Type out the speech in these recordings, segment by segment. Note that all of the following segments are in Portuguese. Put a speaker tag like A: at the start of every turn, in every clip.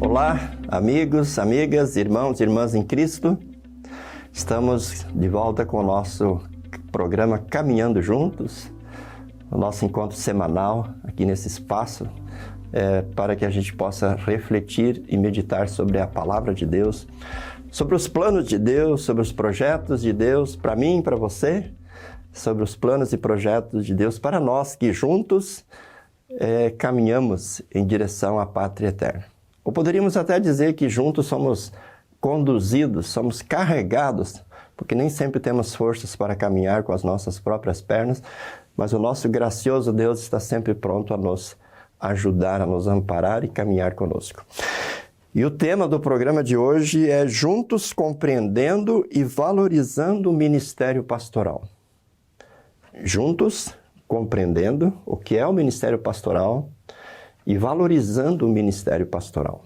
A: Olá, amigos, amigas, irmãos e irmãs em Cristo. Estamos de volta com o nosso programa Caminhando Juntos, o nosso encontro semanal aqui nesse espaço, para que a gente possa refletir e meditar sobre a Palavra de Deus, sobre os planos de Deus, sobre os projetos de Deus para mim e para você, sobre os planos e projetos de Deus para nós que juntos caminhamos em direção à pátria eterna. Ou poderíamos até dizer que juntos somos conduzidos, somos carregados, porque nem sempre temos forças para caminhar com as nossas próprias pernas, mas o nosso gracioso Deus está sempre pronto a nos ajudar, a nos amparar e caminhar conosco. E o tema do programa de hoje é Juntos Compreendendo e Valorizando o Ministério Pastoral. Juntos compreendendo o que é o Ministério Pastoral e valorizando o Ministério Pastoral.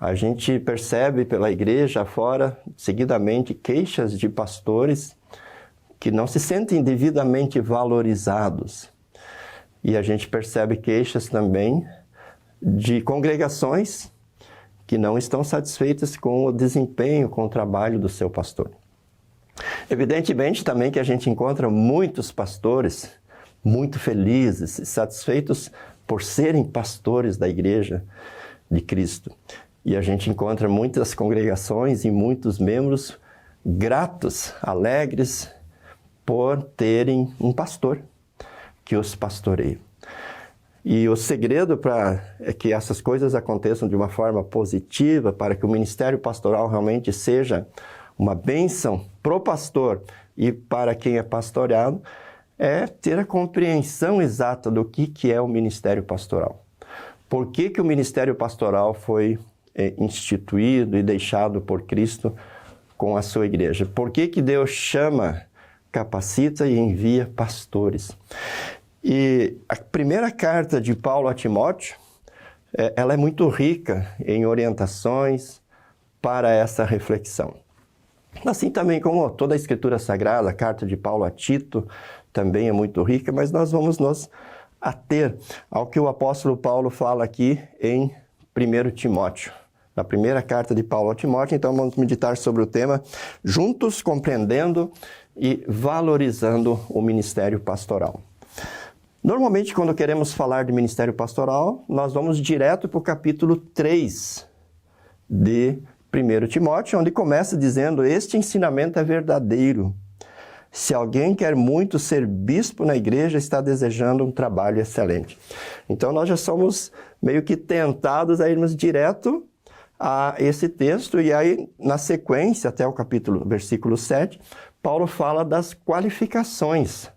A: A gente percebe pela igreja afora, seguidamente, queixas de pastores que não se sentem devidamente valorizados. E a gente percebe queixas também de congregações que não estão satisfeitas com o desempenho, com o trabalho do seu pastor. Evidentemente também que a gente encontra muitos pastores muito felizes e satisfeitos por serem pastores da Igreja de Cristo. E a gente encontra muitas congregações e muitos membros gratos, alegres por terem um pastor que os pastoreia. E o segredo para que essas coisas aconteçam de uma forma positiva, para que o ministério pastoral realmente seja uma bênção para o pastor e para quem é pastoreado, é ter a compreensão exata do que é o ministério pastoral. Por que o ministério pastoral foi instituído e deixado por Cristo com a sua igreja? Por que Deus chama, capacita e envia pastores? E a primeira carta de Paulo a Timóteo, ela é muito rica em orientações para essa reflexão. Assim também como toda a Escritura Sagrada, a carta de Paulo a Tito também é muito rica, mas nós vamos nos ater ao que o apóstolo Paulo fala aqui em 1 Timóteo. Na primeira carta de Paulo a Timóteo, então vamos meditar sobre o tema Juntos Compreendendo e Valorizando o Ministério Pastoral. Normalmente, quando queremos falar de ministério pastoral, nós vamos direto para o capítulo 3 de 1 Timóteo, onde começa dizendo: este ensinamento é verdadeiro. Se alguém quer muito ser bispo na igreja, está desejando um trabalho excelente. Então, nós já somos meio que tentados a irmos direto a esse texto, e aí, na sequência, até o versículo 7, Paulo fala das qualificações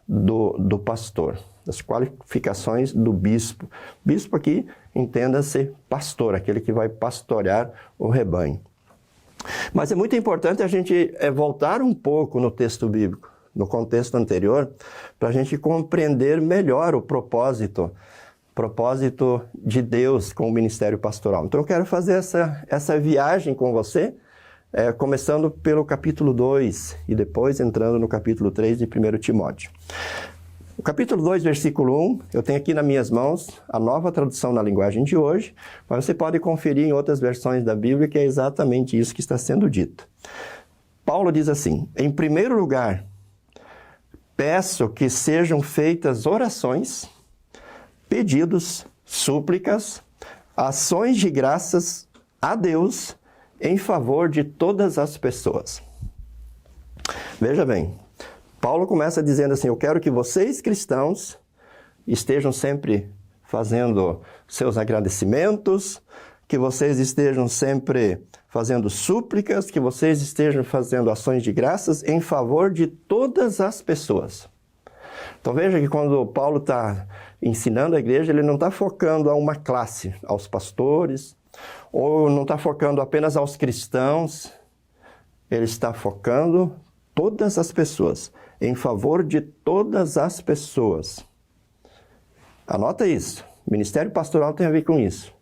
A: do pastor, das qualificações do bispo. Bispo aqui, entenda-se pastor, aquele que vai pastorear o rebanho. Mas é muito importante a gente voltar um pouco no texto bíblico, no contexto anterior, para a gente compreender melhor o propósito de Deus com o ministério pastoral. Então eu quero fazer essa viagem com você, começando pelo capítulo 2 e depois entrando no capítulo 3 de 1 Timóteo. O capítulo 2, versículo 1, eu tenho aqui nas minhas mãos a nova tradução na linguagem de hoje, mas você pode conferir em outras versões da Bíblia que é exatamente isso que está sendo dito. Paulo diz assim: em primeiro lugar, peço que sejam feitas orações, pedidos, súplicas, ações de graças a Deus em favor de todas as pessoas. Veja bem, Paulo começa dizendo assim: eu quero que vocês cristãos estejam sempre fazendo seus agradecimentos, que vocês estejam sempre fazendo súplicas, que vocês estejam fazendo ações de graças em favor de todas as pessoas. Então veja que quando Paulo está ensinando a igreja, ele não está focando a uma classe, aos pastores, ou não está focando apenas aos cristãos, ele está focando todas as pessoas, em favor de todas as pessoas. Anota isso. O ministério pastoral tem a ver com isso.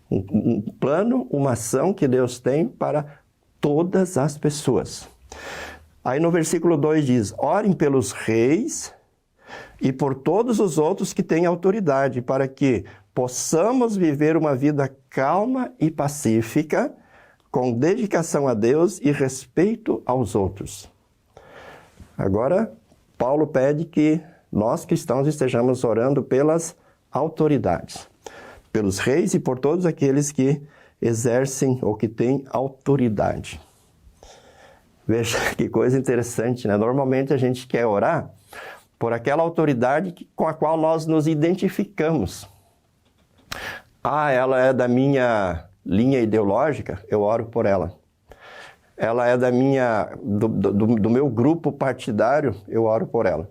A: Um plano, uma ação que Deus tem para todas as pessoas. Aí no versículo 2 diz: orem pelos reis e por todos os outros que têm autoridade, para que, possamos viver uma vida calma e pacífica, com dedicação a Deus e respeito aos outros. Agora, Paulo pede que nós cristãos estejamos orando pelas autoridades, pelos reis e por todos aqueles que exercem ou que têm autoridade. Veja que coisa interessante, né? Normalmente a gente quer orar por aquela autoridade com a qual nós nos identificamos. Ah, ela é da minha linha ideológica, eu oro por ela. Ela é do meu grupo partidário, eu oro por ela.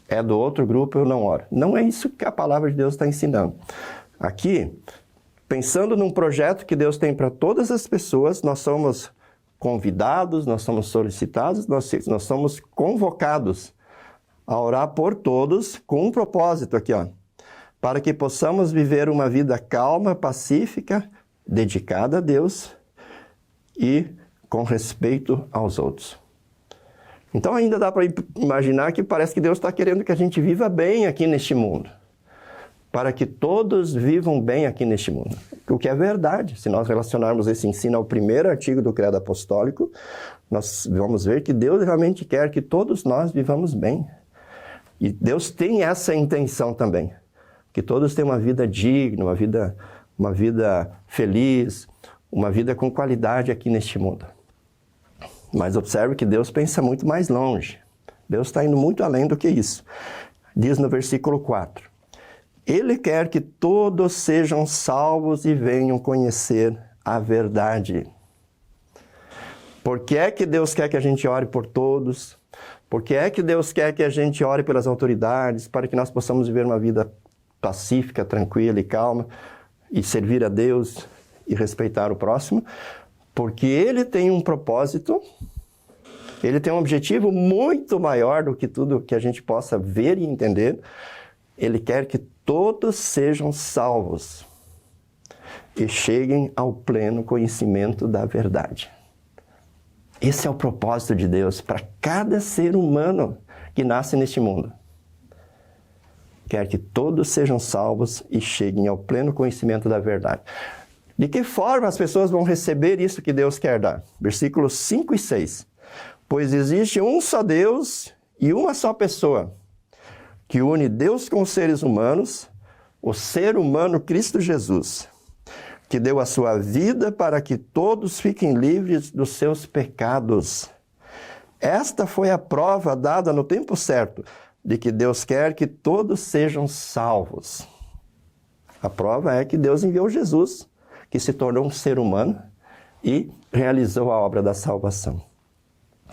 A: É do outro grupo, eu não oro. Não é isso que a palavra de Deus está ensinando. Aqui, pensando num projeto que Deus tem para todas as pessoas, nós somos convidados, nós somos solicitados, nós somos convocados a orar por todos com um propósito aqui, ó, para que possamos viver uma vida calma, pacífica, dedicada a Deus e com respeito aos outros. Então ainda dá para imaginar que parece que Deus está querendo que a gente viva bem aqui neste mundo, para que todos vivam bem aqui neste mundo. O que é verdade. Se nós relacionarmos esse ensino ao primeiro artigo do Credo Apostólico, nós vamos ver que Deus realmente quer que todos nós vivamos bem. E Deus tem essa intenção também, que todos tenham uma vida digna, uma vida feliz, uma vida com qualidade aqui neste mundo. Mas observe que Deus pensa muito mais longe. Deus está indo muito além do que isso. Diz no versículo 4. Ele quer que todos sejam salvos e venham conhecer a verdade. Por que é que Deus quer que a gente ore por todos? Por que é que Deus quer que a gente ore pelas autoridades, para que nós possamos viver uma vida pacífica, tranquila e calma, e servir a Deus e respeitar o próximo? Porque Ele tem um propósito, Ele tem um objetivo muito maior do que tudo que a gente possa ver e entender. Ele quer que todos sejam salvos e cheguem ao pleno conhecimento da verdade. Esse é o propósito de Deus para cada ser humano que nasce neste mundo. Quer que todos sejam salvos e cheguem ao pleno conhecimento da verdade. De que forma as pessoas vão receber isso que Deus quer dar? Versículos 5 e 6. Pois existe um só Deus e uma só pessoa, que une Deus com os seres humanos, o ser humano Cristo Jesus, que deu a sua vida para que todos fiquem livres dos seus pecados. Esta foi a prova dada no tempo certo, de que Deus quer que todos sejam salvos. A prova é que Deus enviou Jesus, que se tornou um ser humano e realizou a obra da salvação.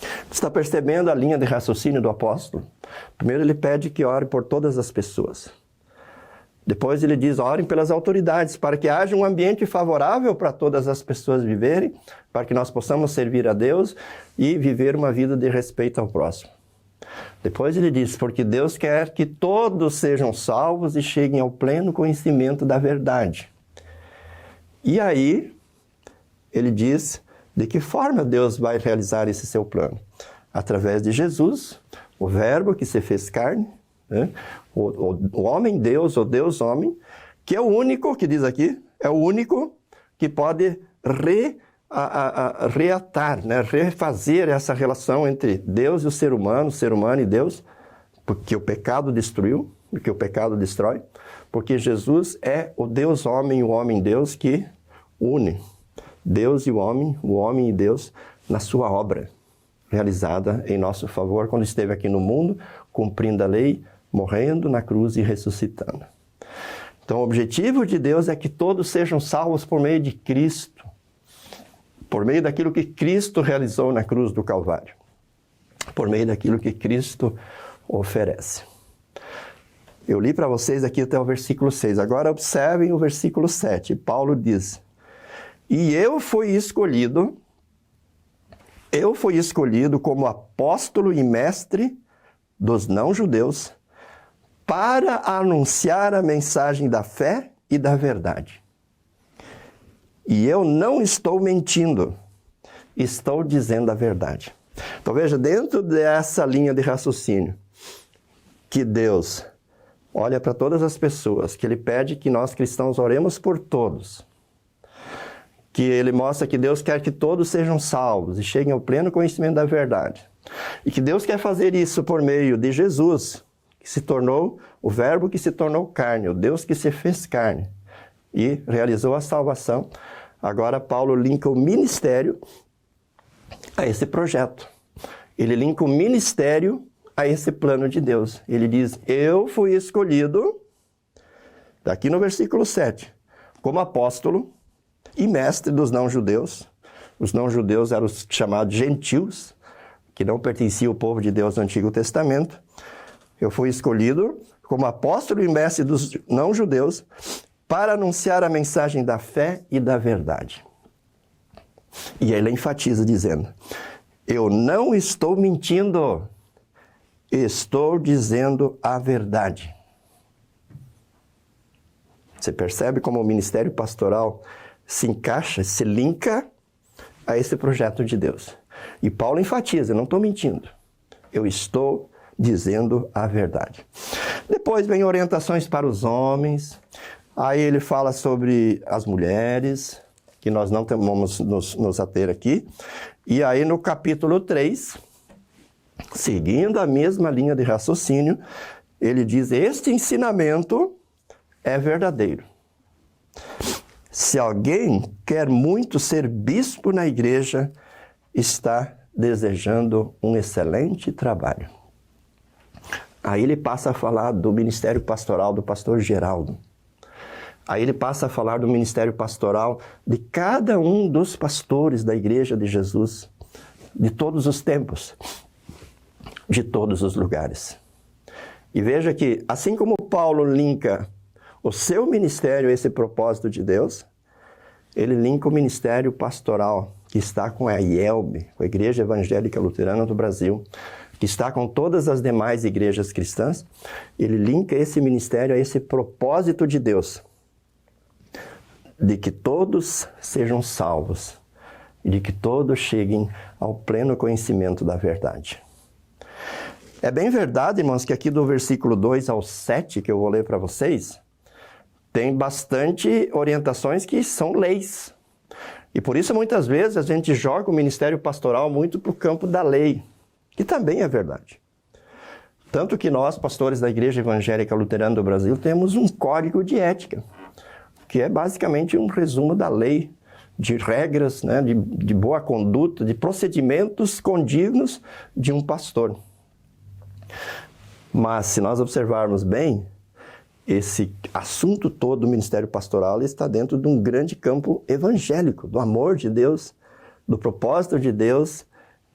A: Você está percebendo a linha de raciocínio do apóstolo? Primeiro ele pede que ore por todas as pessoas. Depois ele diz, orem pelas autoridades, para que haja um ambiente favorável para todas as pessoas viverem, para que nós possamos servir a Deus e viver uma vida de respeito ao próximo. Depois ele diz, porque Deus quer que todos sejam salvos e cheguem ao pleno conhecimento da verdade. E aí, ele diz de que forma Deus vai realizar esse seu plano. Através de Jesus, o Verbo que se fez carne, né? O homem Deus, o Deus homem, que é o único, que diz aqui, é o único que pode reatar, né? Refazer essa relação entre Deus e o ser humano e Deus, porque o pecado destruiu, porque o pecado destrói, porque Jesus é o Deus homem, o homem Deus que une Deus e o homem e Deus na sua obra, realizada em nosso favor quando esteve aqui no mundo, cumprindo a lei, morrendo na cruz e ressuscitando. Então o objetivo de Deus é que todos sejam salvos por meio de Cristo, por meio daquilo que Cristo realizou na cruz do Calvário, por meio daquilo que Cristo oferece. Eu li para vocês aqui até o versículo 6. Agora observem o versículo 7. Paulo diz, e eu fui escolhido como apóstolo e mestre dos não-judeus para anunciar a mensagem da fé e da verdade. E eu não estou mentindo, estou dizendo a verdade. Então veja, dentro dessa linha de raciocínio, que Deus olha para todas as pessoas, que ele pede que nós cristãos oremos por todos. Que ele mostra que Deus quer que todos sejam salvos e cheguem ao pleno conhecimento da verdade. E que Deus quer fazer isso por meio de Jesus, que se tornou o verbo que se tornou carne, o Deus que se fez carne e realizou a salvação. Agora Paulo linka o ministério a esse projeto. Ele linka o ministério a esse plano de Deus. Ele diz, eu fui escolhido, daqui no versículo 7, como apóstolo e mestre dos não-judeus. Os não-judeus eram os chamados gentios, que não pertenciam ao povo de Deus no Antigo Testamento. Eu fui escolhido como apóstolo e mestre dos não-judeus para anunciar a mensagem da fé e da verdade. E ele enfatiza dizendo, eu não estou mentindo, estou dizendo a verdade. Você percebe como o ministério pastoral se encaixa, se linka a esse projeto de Deus. E Paulo enfatiza, eu não estou mentindo, eu estou dizendo a verdade. Depois vem orientações para os homens, aí ele fala sobre as mulheres, que nós não vamos nos ater aqui, e aí no capítulo 3, seguindo a mesma linha de raciocínio, ele diz, este ensinamento é verdadeiro. Se alguém quer muito ser bispo na igreja, está desejando um excelente trabalho. Aí ele passa a falar do ministério pastoral do pastor Geraldo. Aí ele passa a falar do ministério pastoral de cada um dos pastores da Igreja de Jesus, de todos os tempos, de todos os lugares. E veja que, assim como Paulo linka o seu ministério a esse propósito de Deus, ele linka o ministério pastoral que está com a IELB, com a Igreja Evangélica Luterana do Brasil, que está com todas as demais igrejas cristãs, ele linka esse ministério a esse propósito de Deus, de que todos sejam salvos e de que todos cheguem ao pleno conhecimento da verdade. É bem verdade, irmãos, que aqui do versículo 2 ao 7, que eu vou ler para vocês, tem bastante orientações que são leis. E por isso, muitas vezes, a gente joga o ministério pastoral muito para o campo da lei, que também é verdade. Tanto que nós, pastores da Igreja Evangélica Luterana do Brasil, temos um código de ética, que é basicamente um resumo da lei, de regras, né, de boa conduta, de procedimentos condignos de um pastor. Mas, se nós observarmos bem, esse assunto todo do ministério pastoral está dentro de um grande campo evangélico, do amor de Deus, do propósito de Deus,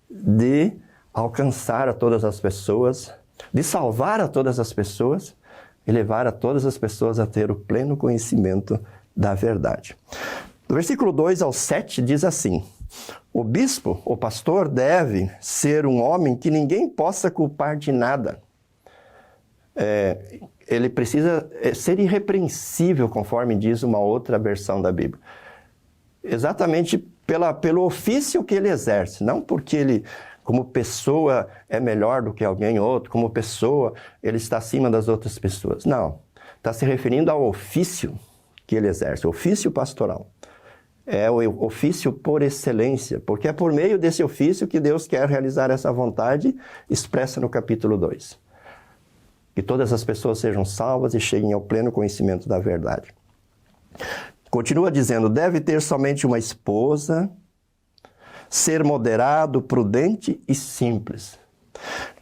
A: de alcançar a todas as pessoas, de salvar a todas as pessoas e levar a todas as pessoas a ter o pleno conhecimento da verdade. Do versículo 2 ao 7 diz assim, o bispo, o pastor, deve ser um homem que ninguém possa culpar de nada. Ele precisa ser irrepreensível, conforme diz uma outra versão da Bíblia. Exatamente pelo ofício que ele exerce, não porque ele, como pessoa, é melhor do que alguém outro, como pessoa, ele está acima das outras pessoas. Não, está se referindo ao ofício que ele exerce, o ofício pastoral. É o ofício por excelência, porque é por meio desse ofício que Deus quer realizar essa vontade expressa no capítulo 2. Que todas as pessoas sejam salvas e cheguem ao pleno conhecimento da verdade. Continua dizendo, deve ter somente uma esposa, ser moderado, prudente e simples.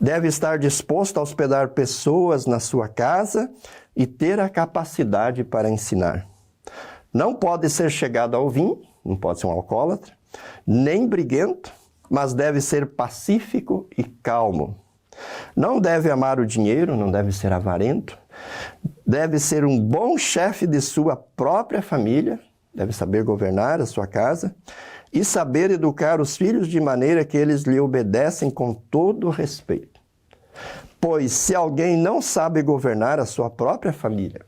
A: Deve estar disposto a hospedar pessoas na sua casa e ter a capacidade para ensinar. Não pode ser chegado ao vinho, não pode ser um alcoólatra, nem briguento, mas deve ser pacífico e calmo. Não deve amar o dinheiro, não deve ser avarento, deve ser um bom chefe de sua própria família, deve saber governar a sua casa e saber educar os filhos de maneira que eles lhe obedecem com todo respeito. Pois se alguém não sabe governar a sua própria família,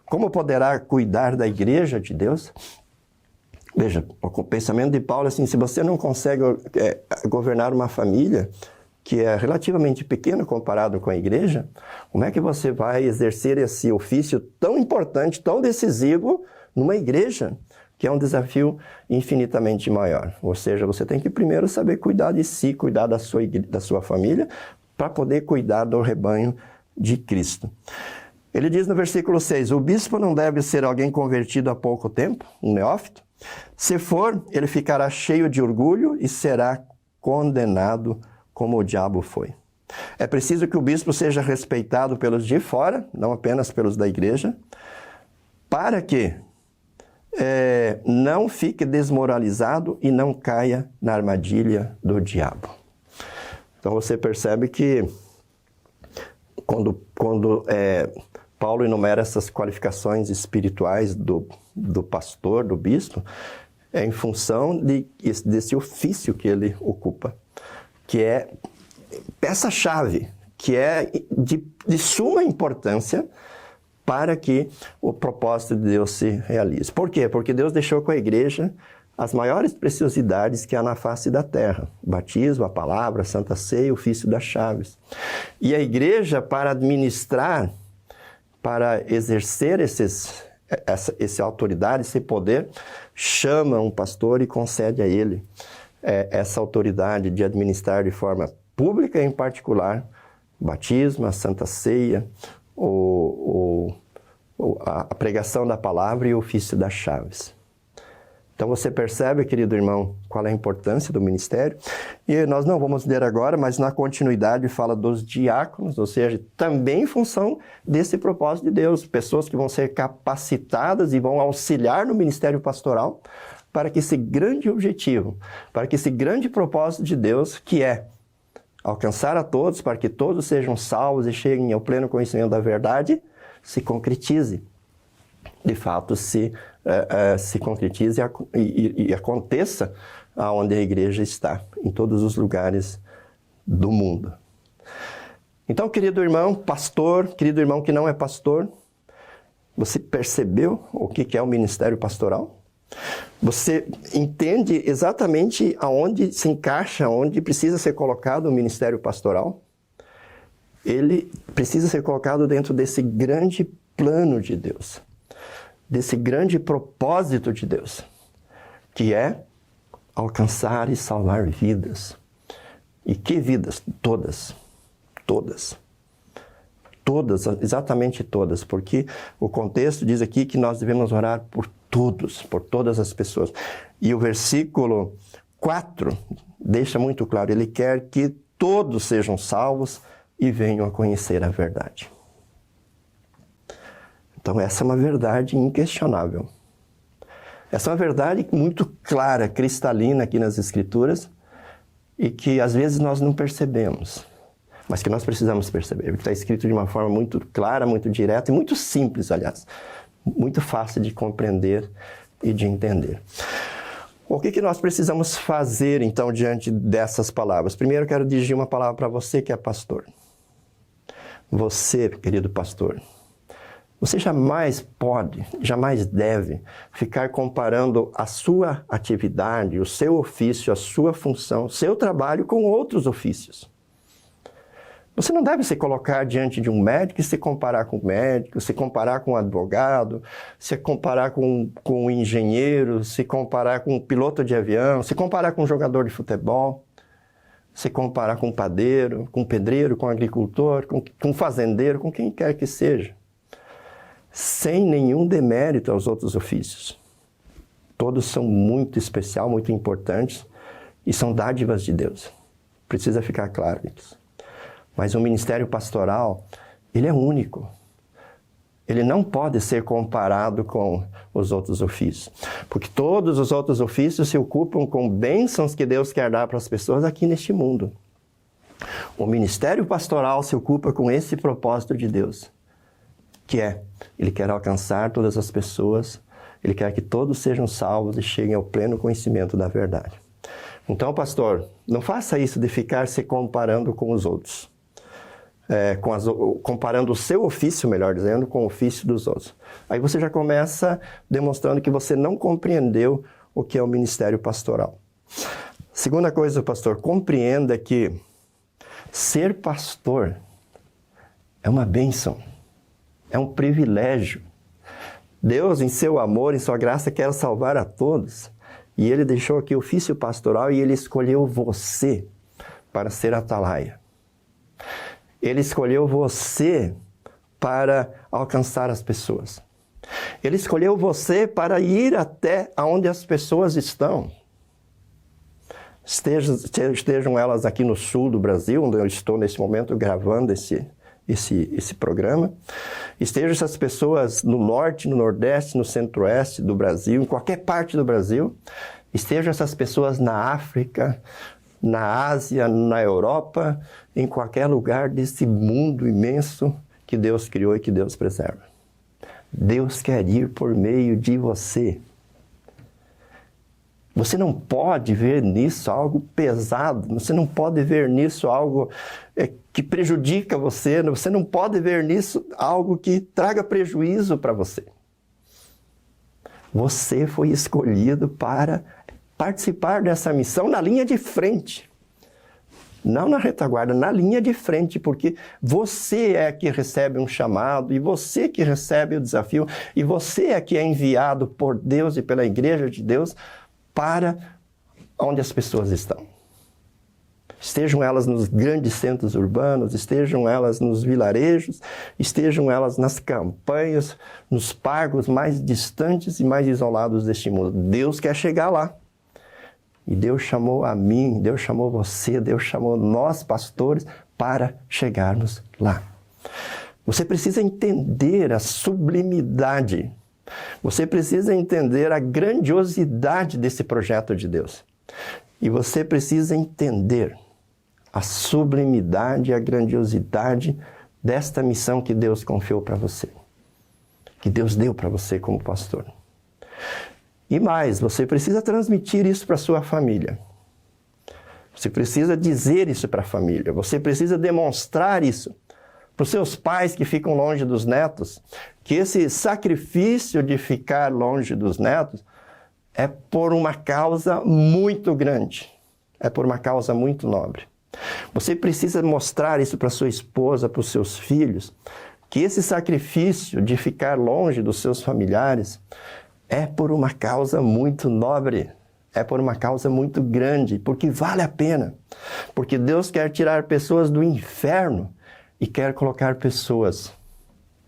A: como poderá cuidar da igreja de Deus? Veja, o pensamento de Paulo é assim, se você não consegue governar uma família, que é relativamente pequeno comparado com a igreja, como é que você vai exercer esse ofício tão importante, tão decisivo numa igreja, que é um desafio infinitamente maior? Ou seja, você tem que primeiro saber cuidar de si, cuidar da sua família, para poder cuidar do rebanho de Cristo. Ele diz no versículo 6, o bispo não deve ser alguém convertido há pouco tempo, um neófito. Se for, ele ficará cheio de orgulho e será condenado como o diabo foi. É preciso que o bispo seja respeitado pelos de fora, não apenas pelos da igreja, para que não fique desmoralizado e não caia na armadilha do diabo. Então você percebe que quando Paulo enumera essas qualificações espirituais do pastor, do bispo, é em função desse ofício que ele ocupa, que é peça-chave, que é de suma importância para que o propósito de Deus se realize. Por quê? Porque Deus deixou com a igreja as maiores preciosidades que há na face da terra: o batismo, a palavra, a Santa Ceia, o ofício das chaves. E a igreja, para administrar, para exercer essa autoridade, esse poder, chama um pastor e concede a ele essa autoridade de administrar de forma pública e em particular o batismo, a Santa Ceia, a pregação da palavra e o ofício das chaves. Então você percebe, querido irmão, qual é a importância do ministério. E nós não vamos ler agora, mas na continuidade fala dos diáconos, ou seja, também em função desse propósito de Deus, pessoas que vão ser capacitadas e vão auxiliar no ministério pastoral para que esse grande objetivo, para que esse grande propósito de Deus, que é alcançar a todos, para que todos sejam salvos e cheguem ao pleno conhecimento da verdade, se concretize. De fato, se concretize e aconteça onde a igreja está, em todos os lugares do mundo. Então, querido irmão pastor, querido irmão que não é pastor, você percebeu o que é o ministério pastoral? Você entende exatamente aonde se encaixa, onde precisa ser colocado o ministério pastoral? Ele precisa ser colocado dentro desse grande plano de Deus, desse grande propósito de Deus, que é alcançar e salvar vidas. E que vidas? Todas. Todas. Todas, exatamente todas, porque o contexto diz aqui que nós devemos orar por todos, por todas as pessoas. E o versículo 4 deixa muito claro, ele quer que todos sejam salvos e venham a conhecer a verdade. Então essa é uma verdade inquestionável. Essa é uma verdade muito clara, cristalina aqui nas Escrituras e que às vezes nós não percebemos, mas que nós precisamos perceber, porque está escrito de uma forma muito clara, muito direta e muito simples, aliás. Muito fácil de compreender e de entender. O que nós precisamos fazer, então, diante dessas palavras? Primeiro, eu quero dirigir uma palavra para você que é pastor. Você, querido pastor, você jamais pode, jamais deve ficar comparando a sua atividade, o seu ofício, a sua função, o seu trabalho com outros ofícios. Você não deve se colocar diante de um médico e se comparar com o médico, se comparar com um advogado, se comparar com um engenheiro, se comparar com um piloto de avião, se comparar com um jogador de futebol, se comparar com um padeiro, com um pedreiro, com um agricultor, com um fazendeiro, com quem quer que seja. Sem nenhum demérito aos outros ofícios. Todos são muito especiais, muito importantes e são dádivas de Deus. Precisa ficar claro isso. Mas o ministério pastoral, ele é único. Ele não pode ser comparado com os outros ofícios. Porque todos os outros ofícios se ocupam com bênçãos que Deus quer dar para as pessoas aqui neste mundo. O ministério pastoral se ocupa com esse propósito de Deus, que é, ele quer alcançar todas as pessoas, ele quer que todos sejam salvos e cheguem ao pleno conhecimento da verdade. Então, pastor, não faça isso de ficar se comparando com os outros. Comparando o seu ofício, melhor dizendo, com o ofício dos outros. Aí você já começa demonstrando que você não compreendeu o que é o ministério pastoral. Segunda coisa, pastor, compreenda que Ser pastor é uma bênção, é um privilégio. Deus, em seu amor, em sua graça, quer salvar a todos. E Ele deixou aqui o ofício pastoral e Ele escolheu você para ser atalaia. Ele escolheu você para alcançar as pessoas. Ele escolheu você para ir até onde as pessoas estão. Estejam elas aqui no sul do Brasil, onde eu estou nesse momento gravando esse programa. Estejam essas pessoas no norte, no nordeste, no centro-oeste do Brasil, em qualquer parte do Brasil. Estejam essas pessoas na África, na Ásia, na Europa, em qualquer lugar desse mundo imenso que Deus criou e que Deus preserva. Deus quer ir por meio de você. Você não pode ver nisso algo pesado, você não pode ver nisso algo que prejudica você, você não pode ver nisso algo que traga prejuízo para você. Você foi escolhido para participar dessa missão na linha de frente. Não na retaguarda, na linha de frente, porque você é que recebe um chamado, e você que recebe o desafio, e você é que é enviado por Deus e pela Igreja de Deus para onde as pessoas estão. Estejam elas nos grandes centros urbanos, estejam elas nos vilarejos, estejam elas nas campanhas, nos pagos mais distantes e mais isolados deste mundo. Deus quer chegar lá. E Deus chamou a mim, Deus chamou você, Deus chamou nós, pastores, para chegarmos lá. Você precisa entender a sublimidade. Você precisa entender a grandiosidade desse projeto de Deus. E você precisa entender a sublimidade e a grandiosidade desta missão que Deus confiou para você. Que Deus deu para você como pastor. E mais, você precisa transmitir isso para a sua família. Você precisa dizer isso para a família. Você precisa demonstrar isso para os seus pais que ficam longe dos netos, que esse sacrifício de ficar longe dos netos é por uma causa muito grande, é por uma causa muito nobre. Você precisa mostrar isso para sua esposa, para os seus filhos, que esse sacrifício de ficar longe dos seus familiares é por uma causa muito nobre, é por uma causa muito grande, porque vale a pena. Porque Deus quer tirar pessoas do inferno e quer colocar pessoas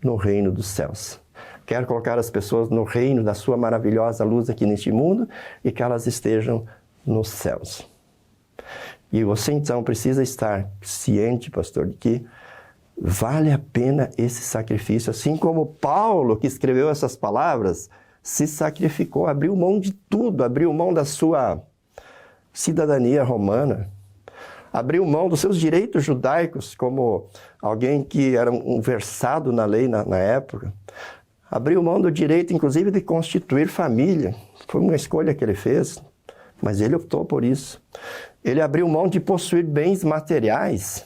A: no reino dos céus. Quer colocar as pessoas no reino da sua maravilhosa luz aqui neste mundo e que elas estejam nos céus. E você então precisa estar ciente, pastor, de que vale a pena esse sacrifício. Assim como Paulo, que escreveu essas palavras, se sacrificou, abriu mão de tudo, abriu mão da sua cidadania romana, abriu mão dos seus direitos judaicos, como alguém que era um versado na lei na época, abriu mão do direito, inclusive, de constituir família. Foi uma escolha que ele fez, mas ele optou por isso. Ele abriu mão de possuir bens materiais,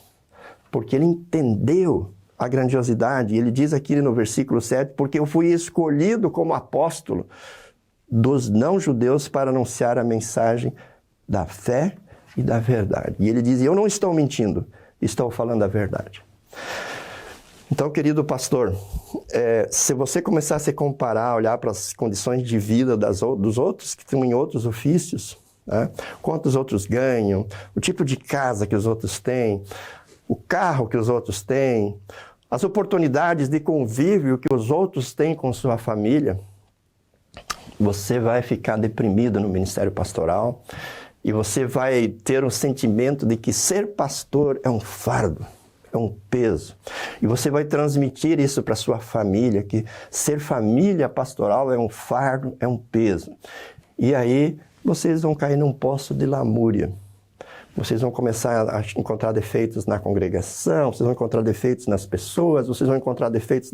A: porque ele entendeu a grandiosidade. Ele diz aqui no versículo 7, porque eu fui escolhido como apóstolo dos não-judeus para anunciar a mensagem da fé e da verdade. E ele diz, eu não estou mentindo, estou falando a verdade. Então, querido pastor, se você começar a se comparar, olhar para as condições de vida dos outros que estão em outros ofícios, né? Quanto os outros ganham, o tipo de casa que os outros têm, o carro que os outros têm, as oportunidades de convívio que os outros têm com sua família, você vai ficar deprimido no ministério pastoral e você vai ter um sentimento de que ser pastor é um fardo, é um peso. E você vai transmitir isso para sua família, que ser família pastoral é um fardo, é um peso. E aí vocês vão cair num poço de lamúria. Vocês vão começar a encontrar defeitos na congregação, vocês vão encontrar defeitos nas pessoas, vocês vão encontrar defeitos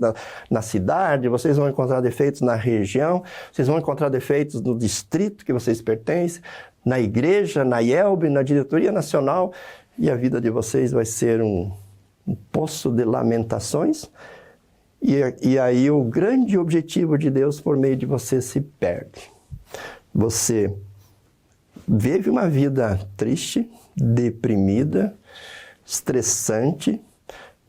A: na cidade, vocês vão encontrar defeitos na região, vocês vão encontrar defeitos no distrito que vocês pertencem, na igreja, na IELB, na diretoria nacional, e a vida de vocês vai ser um poço de lamentações, e aí o grande objetivo de Deus por meio de você se perde. Você vive uma vida triste, deprimida, estressante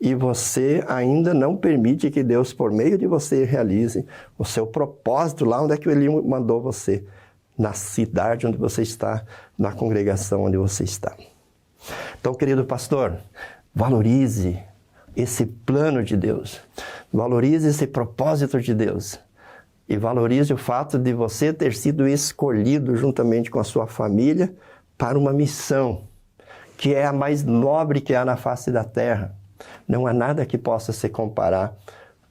A: e você ainda não permite que Deus, por meio de você, realize o seu propósito lá onde é que Ele mandou você, na cidade onde você está, na congregação onde você está. Então, querido pastor, valorize esse plano de Deus, valorize esse propósito de Deus e valorize o fato de você ter sido escolhido juntamente com a sua família para uma missão que é a mais nobre que há na face da terra. Não há nada que possa se comparar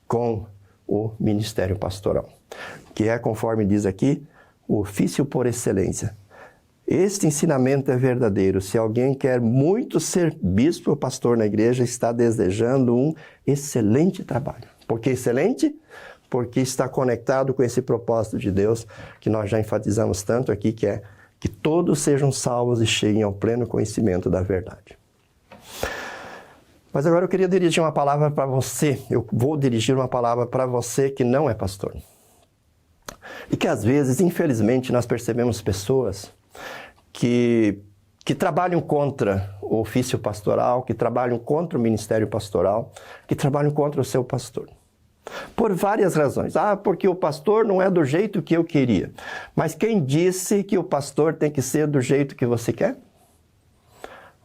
A: com o ministério pastoral, que é, conforme diz aqui, o ofício por excelência. Este ensinamento é verdadeiro. Se alguém quer muito ser bispo ou pastor na igreja, está desejando um excelente trabalho. Por que excelente? Porque está conectado com esse propósito de Deus, que nós já enfatizamos tanto aqui, que é que todos sejam salvos e cheguem ao pleno conhecimento da verdade. Mas agora eu queria dirigir uma palavra para você. Eu vou dirigir uma palavra para você que não é pastor. E que às vezes, infelizmente, nós percebemos pessoas que trabalham contra o ofício pastoral, que trabalham contra o ministério pastoral, que trabalham contra o seu pastor. Por várias razões. Porque o pastor não é do jeito que eu queria. Mas quem disse que o pastor tem que ser do jeito que você quer?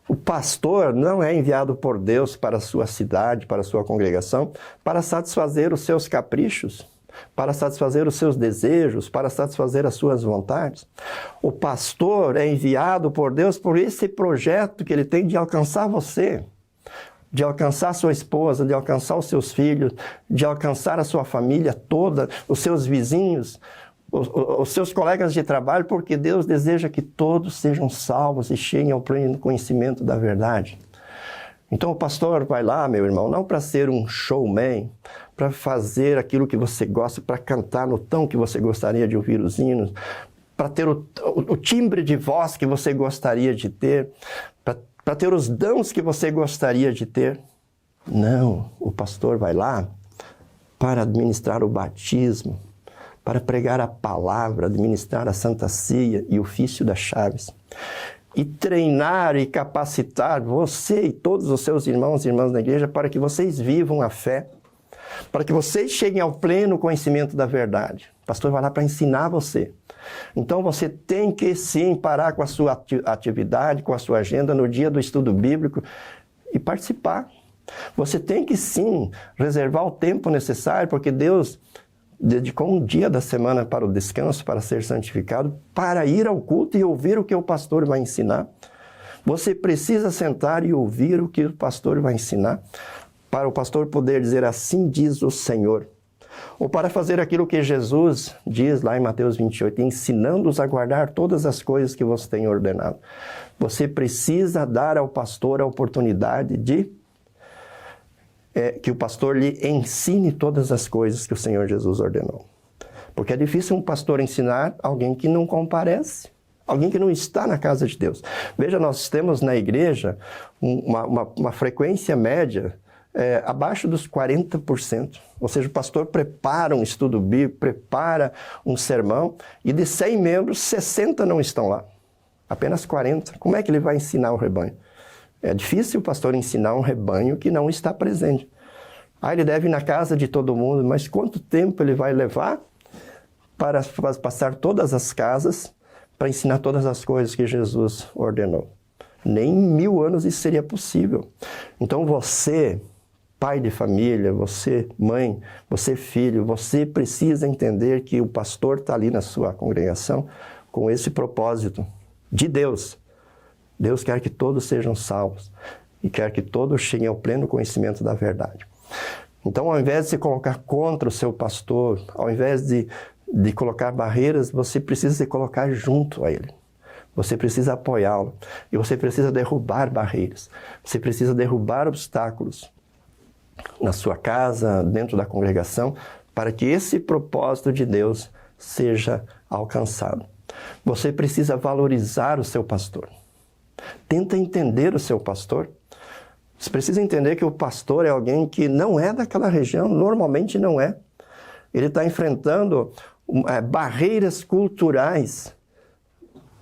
A: O pastor não é enviado por Deus para a sua cidade, para a sua congregação, para satisfazer os seus caprichos, para satisfazer os seus desejos, para satisfazer as suas vontades. O pastor é enviado por Deus por esse projeto que ele tem de alcançar você, de alcançar sua esposa, de alcançar os seus filhos, de alcançar a sua família toda, os seus vizinhos, os seus colegas de trabalho, porque Deus deseja que todos sejam salvos e cheguem ao pleno conhecimento da verdade. Então o pastor vai lá, meu irmão, não para ser um showman, para fazer aquilo que você gosta, para cantar no tom que você gostaria de ouvir os hinos, para ter o timbre de voz que você gostaria de ter, para ter os dons que você gostaria de ter. Não, o pastor vai lá para administrar o batismo, para pregar a palavra, administrar a Santa Ceia e o ofício das chaves. E treinar e capacitar você e todos os seus irmãos e irmãs da igreja para que vocês vivam a fé, para que vocês cheguem ao pleno conhecimento da verdade. O pastor vai lá para ensinar você. Então você tem que sim parar com a sua atividade, com a sua agenda no dia do estudo bíblico e participar. Você tem que sim reservar o tempo necessário, porque Deus dedicou um dia da semana para o descanso, para ser santificado, para ir ao culto e ouvir o que o pastor vai ensinar. Você precisa sentar e ouvir o que o pastor vai ensinar, para o pastor poder dizer assim diz o Senhor. Ou para fazer aquilo que Jesus diz lá em Mateus 28, ensinando-os a guardar todas as coisas que vos tenho ordenado. Você precisa dar ao pastor a oportunidade de que o pastor lhe ensine todas as coisas que o Senhor Jesus ordenou. Porque é difícil um pastor ensinar alguém que não comparece, alguém que não está na casa de Deus. Veja, nós temos na igreja uma frequência média abaixo dos 40%. Ou seja, o pastor prepara um estudo bíblico, prepara um sermão, e de 100 membros, 60 não estão lá. Apenas 40. Como é que ele vai ensinar o rebanho? É difícil o pastor ensinar um rebanho que não está presente. Ele deve ir na casa de todo mundo, mas quanto tempo ele vai levar para passar todas as casas, para ensinar todas as coisas que Jesus ordenou? Nem em 1000 anos isso seria possível. Então você, pai de família, você mãe, você filho, você precisa entender que o pastor está ali na sua congregação com esse propósito de Deus. Deus quer que todos sejam salvos e quer que todos cheguem ao pleno conhecimento da verdade. Então, ao invés de se colocar contra o seu pastor, ao invés de colocar barreiras, você precisa se colocar junto a ele. Você precisa apoiá-lo e você precisa derrubar barreiras. Você precisa derrubar obstáculos na sua casa, dentro da congregação, para que esse propósito de Deus seja alcançado. Você precisa valorizar o seu pastor. Tenta entender o seu pastor. Você precisa entender que o pastor é alguém que não é daquela região, normalmente não é. Ele está enfrentando barreiras culturais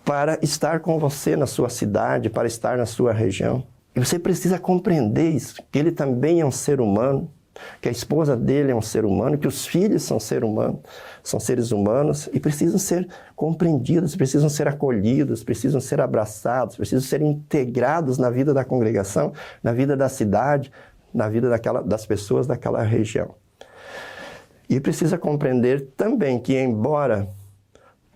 A: para estar com você na sua cidade, para estar na sua região. E você precisa compreender isso, que ele também é um ser humano, que a esposa dele é um ser humano, que os filhos são seres humanos e precisam ser compreendidos, precisam ser acolhidos, precisam ser abraçados, precisam ser integrados na vida da congregação, na vida da cidade, na vida das pessoas daquela região. E precisa compreender também que, embora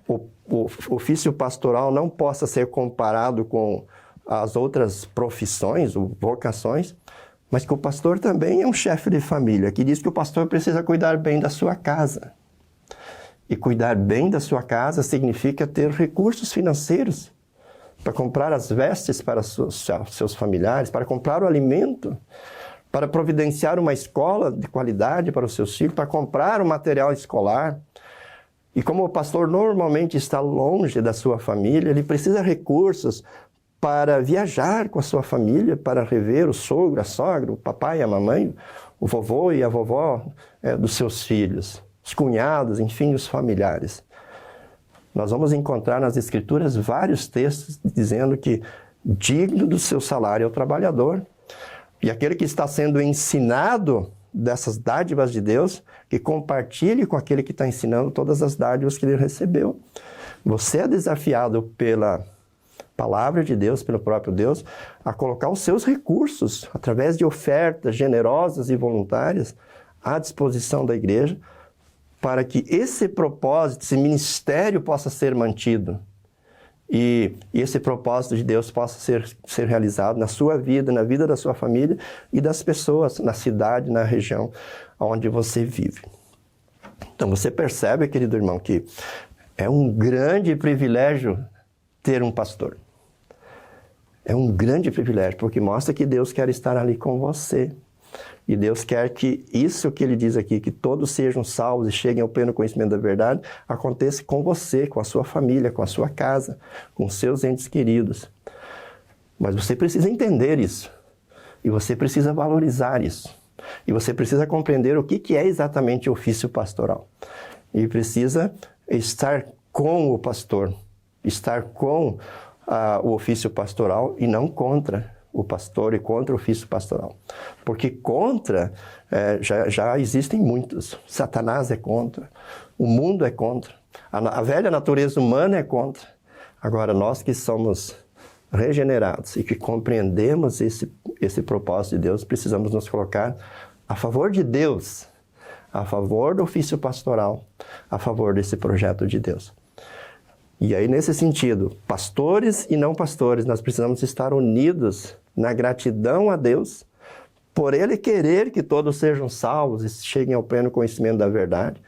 A: o ofício pastoral não possa ser comparado com as outras profissões ou vocações, mas que o pastor também é um chefe de família, que diz que o pastor precisa cuidar bem da sua casa. E cuidar bem da sua casa significa ter recursos financeiros para comprar as vestes para seus familiares, para comprar o alimento, para providenciar uma escola de qualidade para os seus filhos, para comprar o material escolar. E como o pastor normalmente está longe da sua família, ele precisa de recursos para viajar com a sua família, para rever o sogro, a sogra, o papai, a mamãe, o vovô e a vovó dos seus filhos, os cunhados, enfim, os familiares. Nós vamos encontrar nas Escrituras vários textos dizendo que digno do seu salário é o trabalhador. E aquele que está sendo ensinado dessas dádivas de Deus, que compartilhe com aquele que está ensinando todas as dádivas que ele recebeu. Você é desafiado pela palavra de Deus, pelo próprio Deus, a colocar os seus recursos, através de ofertas generosas e voluntárias, à disposição da igreja, para que esse propósito, esse ministério possa ser mantido. E esse propósito de Deus possa ser realizado na sua vida, na vida da sua família e das pessoas na cidade, na região onde você vive. Então você percebe, querido irmão, que é um grande privilégio ter um pastor. É um grande privilégio, porque mostra que Deus quer estar ali com você. E Deus quer que isso que ele diz aqui, que todos sejam salvos e cheguem ao pleno conhecimento da verdade, aconteça com você, com a sua família, com a sua casa, com seus entes queridos. Mas você precisa entender isso. E você precisa valorizar isso. E você precisa compreender o que é exatamente o ofício pastoral. E precisa estar com o pastor, estar com o ofício pastoral e não contra o pastor e contra o ofício pastoral. Porque contra, já existem muitos. Satanás é contra, o mundo é contra, a velha natureza humana é contra. Agora, nós que somos regenerados e que compreendemos esse propósito de Deus, precisamos nos colocar a favor de Deus, a favor do ofício pastoral, a favor desse projeto de Deus. E aí, nesse sentido, pastores e não pastores, nós precisamos estar unidos na gratidão a Deus, por Ele querer que todos sejam salvos e cheguem ao pleno conhecimento da verdade.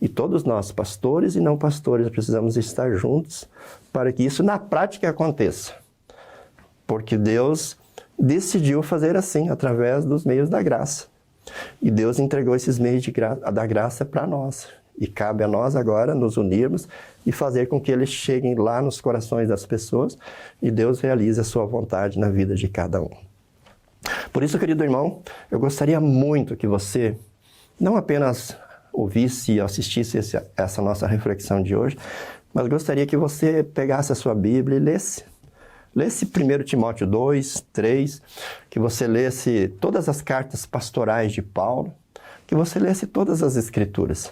A: E todos nós, pastores e não pastores, precisamos estar juntos para que isso na prática aconteça. Porque Deus decidiu fazer assim, através dos meios da graça. E Deus entregou esses meios da graça para nós. E cabe a nós agora nos unirmos e fazer com que eles cheguem lá nos corações das pessoas e Deus realize a sua vontade na vida de cada um. Por isso, querido irmão, eu gostaria muito que você não apenas ouvisse e assistisse essa nossa reflexão de hoje, mas gostaria que você pegasse a sua Bíblia e lesse. Lesse 1 Timóteo 2, 3, que você lesse todas as cartas pastorais de Paulo, que você lesse todas as Escrituras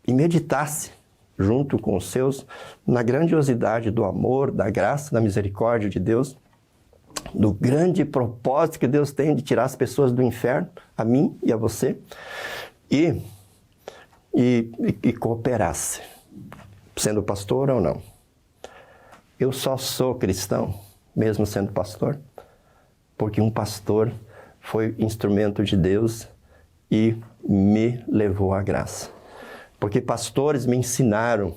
A: e meditasse junto com os seus na grandiosidade do amor, da graça, da misericórdia de Deus, do grande propósito que Deus tem de tirar as pessoas do inferno, a mim e a você, e cooperasse, sendo pastor ou não. Eu só sou cristão, mesmo sendo pastor, porque um pastor foi instrumento de Deus e me levou à graça. Porque pastores me ensinaram,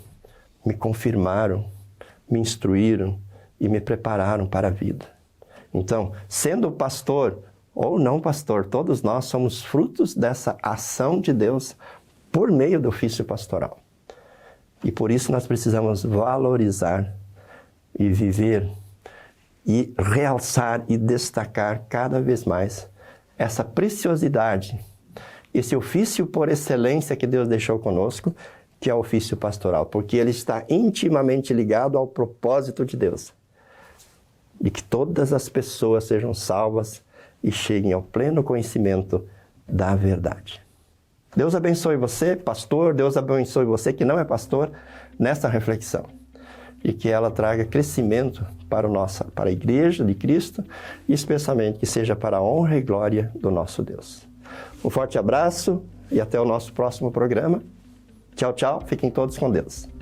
A: me confirmaram, me instruíram e me prepararam para a vida. Então, sendo pastor ou não pastor, todos nós somos frutos dessa ação de Deus por meio do ofício pastoral. E por isso nós precisamos valorizar e viver e realçar e destacar cada vez mais essa preciosidade, esse ofício por excelência que Deus deixou conosco, que é o ofício pastoral, porque ele está intimamente ligado ao propósito de Deus. de que todas as pessoas sejam salvas e cheguem ao pleno conhecimento da verdade. Deus abençoe você, pastor, Deus abençoe você que não é pastor, nesta reflexão. E que ela traga crescimento para a Igreja de Cristo e especialmente que seja para a honra e glória do nosso Deus. Um forte abraço e até o nosso próximo programa. Tchau, tchau. Fiquem todos com Deus.